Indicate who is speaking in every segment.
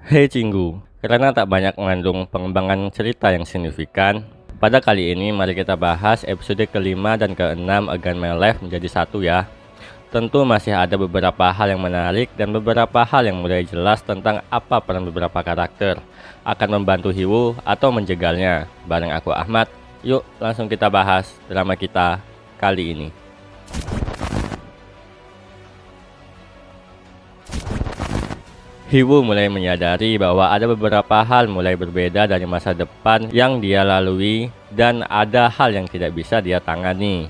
Speaker 1: Hei Cinggu, karena tak banyak mengandung pengembangan cerita yang signifikan, pada kali ini mari kita bahas episode kelima dan keenam Against My Life menjadi satu ya. Tentu masih ada beberapa hal yang menarik dan beberapa hal yang mulai jelas tentang apa peran beberapa karakter akan membantu Hiwu atau menjegalnya. Bareng aku Ahmad, yuk langsung kita bahas drama kita kali ini. Hiwu mulai menyadari bahwa ada beberapa hal mulai berbeda dari masa depan yang dia lalui dan ada hal yang tidak bisa dia tangani.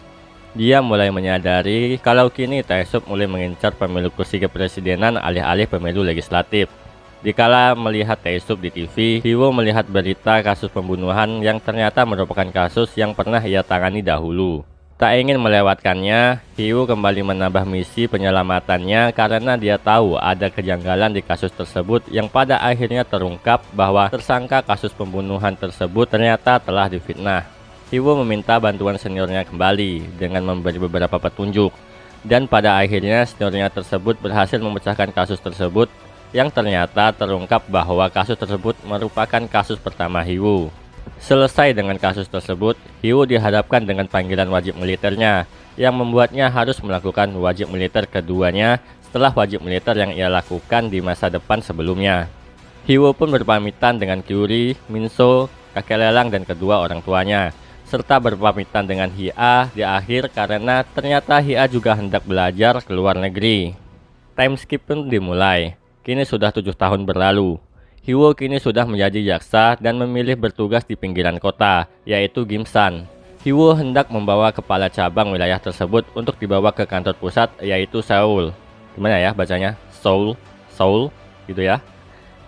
Speaker 1: Dia mulai menyadari kalau kini Taesub mulai mengincar pemilu kursi kepresidenan alih-alih pemilu legislatif. Dikala melihat Taesub di TV, Hiwu melihat berita kasus pembunuhan yang ternyata merupakan kasus yang pernah ia tangani dahulu. Tak ingin melewatkannya, Hiwu kembali menambah misi penyelamatannya karena dia tahu ada kejanggalan di kasus tersebut yang pada akhirnya terungkap bahwa tersangka kasus pembunuhan tersebut ternyata telah difitnah. Hiwu meminta bantuan seniornya kembali dengan memberi beberapa petunjuk, dan pada akhirnya seniornya tersebut berhasil memecahkan kasus tersebut yang ternyata terungkap bahwa kasus tersebut merupakan kasus pertama Hiwu. Selesai dengan kasus tersebut, Hiwu dihadapkan dengan panggilan wajib militernya yang membuatnya harus melakukan wajib militer keduanya setelah wajib militer yang ia lakukan di masa depan sebelumnya. Hiwu pun berpamitan dengan Kyuri, Minso, kakek lelang dan kedua orang tuanya, serta berpamitan dengan Hia di akhir karena ternyata Hia juga hendak belajar ke luar negeri. Time skip pun dimulai. Kini sudah 7 tahun berlalu. Hiwu kini sudah menjadi jaksa dan memilih bertugas di pinggiran kota, yaitu Gimsan. Hiwu hendak membawa kepala cabang wilayah tersebut untuk dibawa ke kantor pusat, yaitu Seoul. Gimana ya bacanya? Seoul, gitu ya?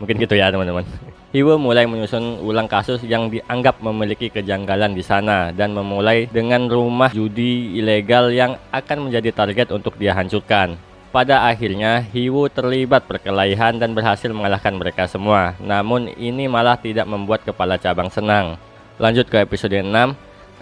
Speaker 1: Mungkin gitu ya teman-teman. Hiwu mulai menyusun ulang kasus yang dianggap memiliki kejanggalan di sana dan memulai dengan rumah judi ilegal yang akan menjadi target untuk dia hancurkan. Pada akhirnya, Hiwu terlibat perkelahian dan berhasil mengalahkan mereka semua. Namun ini malah tidak membuat kepala cabang senang. Lanjut ke episode 6.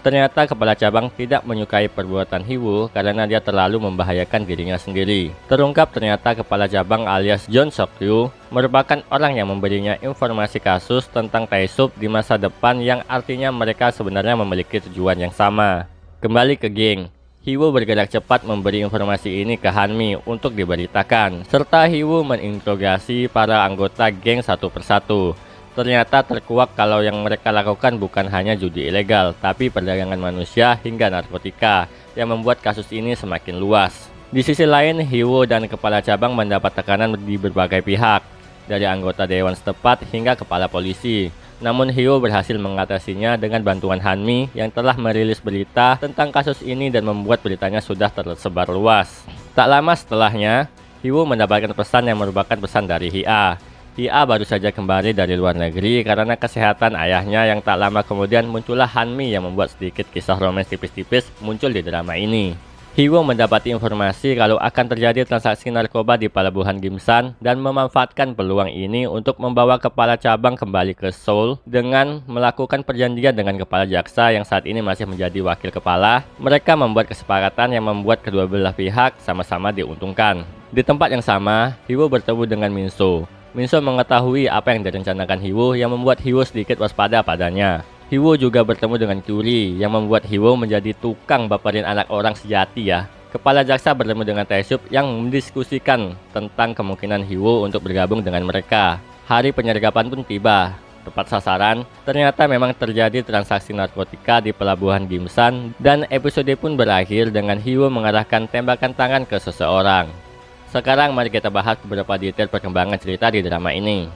Speaker 1: Ternyata kepala cabang tidak menyukai perbuatan Hiwu karena dia terlalu membahayakan dirinya sendiri. Terungkap ternyata kepala cabang alias John Sokyu merupakan orang yang memberinya informasi kasus tentang Taesub di masa depan yang artinya mereka sebenarnya memiliki tujuan yang sama. Kembali ke geng. Hiwu bergerak cepat memberi informasi ini ke Hanmi untuk diberitakan, serta Hiwu menginterogasi para anggota geng satu persatu. Ternyata terkuak kalau yang mereka lakukan bukan hanya judi ilegal, tapi perdagangan manusia hingga narkotika, yang membuat kasus ini semakin luas. Di sisi lain, Hiwu dan kepala cabang mendapat tekanan di berbagai pihak, dari anggota dewan setempat hingga kepala polisi. Namun Hiwu berhasil mengatasinya dengan bantuan Hanmi yang telah merilis berita tentang kasus ini dan membuat beritanya sudah tersebar luas. Tak lama setelahnya, Hiwu mendapatkan pesan yang merupakan pesan dari Hia. Hia baru saja kembali dari luar negeri karena kesehatan ayahnya yang tak lama kemudian muncullah Hanmi yang membuat sedikit kisah romans tipis-tipis muncul di drama ini. Hiwu mendapati informasi kalau akan terjadi transaksi narkoba di pelabuhan Gimsan dan memanfaatkan peluang ini untuk membawa kepala cabang kembali ke Seoul dengan melakukan perjanjian dengan kepala jaksa yang saat ini masih menjadi wakil kepala. Mereka membuat kesepakatan yang membuat kedua belah pihak sama-sama diuntungkan. Di tempat yang sama, Hiwu bertemu dengan Minso. Minso mengetahui apa yang direncanakan Hiwu yang membuat Hiwu sedikit waspada padanya. Hiwu juga bertemu dengan Kyuri yang membuat Hiwu menjadi tukang baperin anak orang sejati ya. Kepala jaksa bertemu dengan Taesub yang mendiskusikan tentang kemungkinan Hiwu untuk bergabung dengan mereka. Hari penyergapan pun tiba. Tepat sasaran, ternyata memang terjadi transaksi narkotika di pelabuhan Gimsan dan episode pun berakhir dengan Hiwu mengarahkan tembakan tangan ke seseorang. Sekarang mari kita bahas beberapa detail perkembangan cerita di drama ini.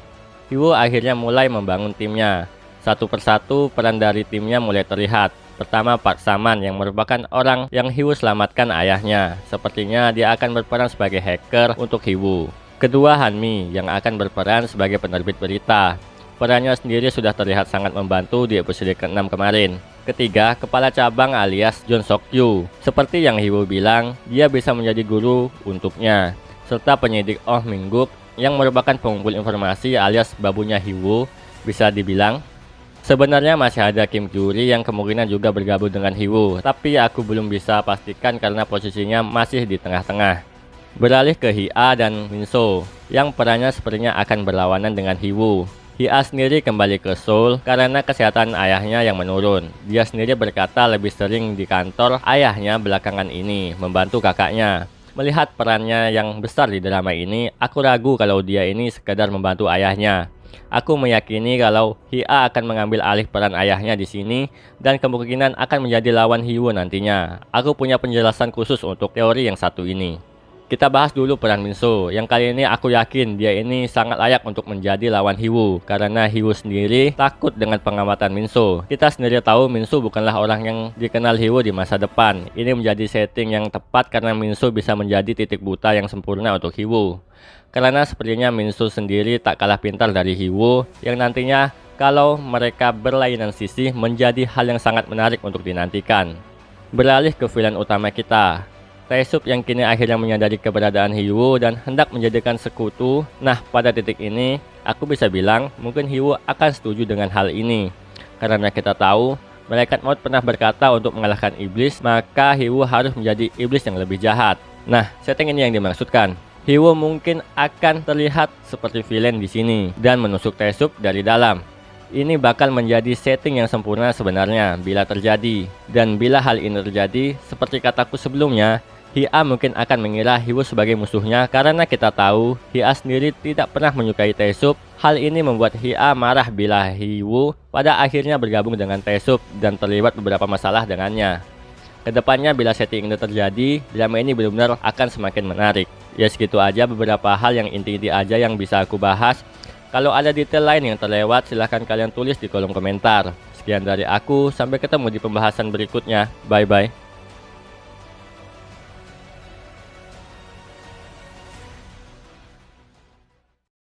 Speaker 1: Hiwu akhirnya mulai membangun timnya. Satu persatu peran dari timnya mulai terlihat. Pertama, Park Saman yang merupakan orang yang Hiwu selamatkan ayahnya. Sepertinya dia akan berperan sebagai hacker untuk Hiwu. Kedua, Hanmi yang akan berperan sebagai penerbit berita. Perannya sendiri sudah terlihat sangat membantu di episode ke-6 kemarin. Ketiga, kepala cabang alias John Sokyu. Seperti yang Hiwu bilang, dia bisa menjadi guru untuknya. Serta penyidik Oh Mingguk yang merupakan pengumpul informasi alias babunya Hiwu. Bisa dibilang sebenarnya masih ada Kim Kyuri yang kemungkinan juga bergabung dengan Hiwu, tapi aku belum bisa pastikan karena posisinya masih di tengah-tengah. Beralih ke Hia dan Minso, yang perannya sepertinya akan berlawanan dengan Hiwoo. Hia sendiri kembali ke Seoul karena kesehatan ayahnya yang menurun. Dia sendiri berkata lebih sering di kantor ayahnya belakangan ini, membantu kakaknya. Melihat perannya yang besar di drama ini, aku ragu kalau dia ini sekedar membantu ayahnya. Aku meyakini kalau Hia akan mengambil alih peran ayahnya di sini dan kemungkinan akan menjadi lawan Hiwoo nantinya. Aku punya penjelasan khusus untuk teori yang satu ini. Kita bahas dulu peran Minso. Yang kali ini aku yakin dia ini sangat layak untuk menjadi lawan Hiwoo karena Hiwoo sendiri takut dengan pengamatan Minso. Kita sendiri tahu Minso bukanlah orang yang dikenal Hiwoo di masa depan. Ini menjadi setting yang tepat karena Minso bisa menjadi titik buta yang sempurna untuk Hiwoo. Karena sepertinya Minso sendiri tak kalah pintar dari Hiwoo yang nantinya kalau mereka berlainan sisi menjadi hal yang sangat menarik untuk dinantikan. Beralih ke villain utama kita, Tae-sup yang kini akhirnya menyadari keberadaan Hiwoo dan hendak menjadikan sekutu. Nah, pada titik ini, aku bisa bilang mungkin Hiwoo akan setuju dengan hal ini. Karena kita tahu, Malaikat Maut pernah berkata untuk mengalahkan iblis, maka Hiwoo harus menjadi iblis yang lebih jahat. Nah, setting ini yang dimaksudkan. Hiwoo mungkin akan terlihat seperti villain di sini dan menusuk Tae-sup dari dalam. Ini bakal menjadi setting yang sempurna sebenarnya bila terjadi. Dan bila hal ini terjadi, seperti kataku sebelumnya, Hia mungkin akan mengira Hiwoo sebagai musuhnya karena kita tahu Hia sendiri tidak pernah menyukai Tae-sup. Hal ini membuat Hia marah bila Hiwoo pada akhirnya bergabung dengan Tae-sup dan terlibat beberapa masalah dengannya. Kedepannya bila setting ini terjadi, drama ini benar-benar akan semakin menarik. Ya segitu aja beberapa hal yang inti-inti aja yang bisa aku bahas. Kalau ada detail lain yang terlewat, silahkan kalian tulis di kolom komentar. Sekian dari aku, sampai ketemu di pembahasan berikutnya. Bye-bye.